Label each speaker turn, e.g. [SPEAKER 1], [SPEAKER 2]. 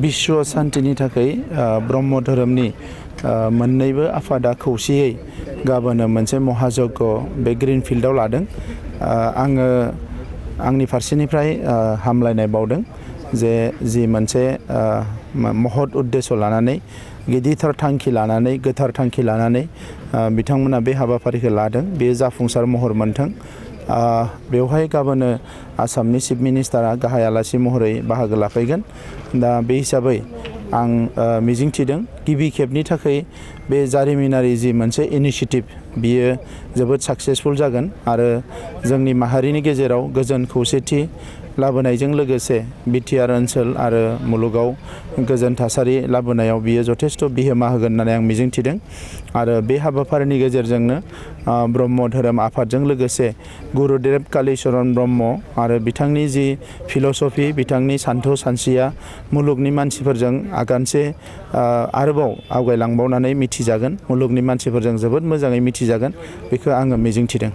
[SPEAKER 1] विश्व शान्तिनि थाखाय ब्रह्म धोरोमनि मोन्नैबो आफादा खौसेयै गाबोनो मोनसे महायज्ञ बे ग्रीनफिल्डआव लादों। आङो आंनि फारसेनिफ्राय हामलायनाय बावदों जे जि मोनसे महत उद्देश्य लानानै गिदिरथार थांखि लानानै गोथार थांखि लानानै बिथांमोना बे हाबाफारिखौ लादों बे जाफुंसार महर मोनथों। बेवहाय गाबोनो आसामनि चिफ मिनिस्टारा गाहाय आलासि महरै बाहागो लाफैगोन। दा बे हिसाबै आं मिजिंथिदों गिबि खेबनि थाखाय बे जारिमिनारि जि मोनसे इनिशिएटिभ बियो जोबोद साक्सेसफुल जागोन आरो जोंनि माहारिनि गेजेराव गोजोन खौसेथि लाबोनायजों लोगोसे बिटिआर ओनसोल आरो मुलुगाव गोजोन थासारि लाबोनायाव बियो जथेस्थ बिहोमा होगोन होननानै आं मिजिंथिदों। आरो बे हाबाफारिनि गेजेरजोंनो ब्रह्म धोरोम आफादजों लोगोसे गुरुदेव कालीचरण ब्रह्म आरो बिथांनि जि फिल'सफि बिथांनि सान्थौ सानस्रिया मुलुगनि मानसिफोरजों आगानसे आरोबाव आवगायलांबावनानै मिथिजागोन, मुलुगनि मानसिफोरजों जोबोद मोजाङै मिथिजागोन, बेखौ आङो मिजिंथिदों।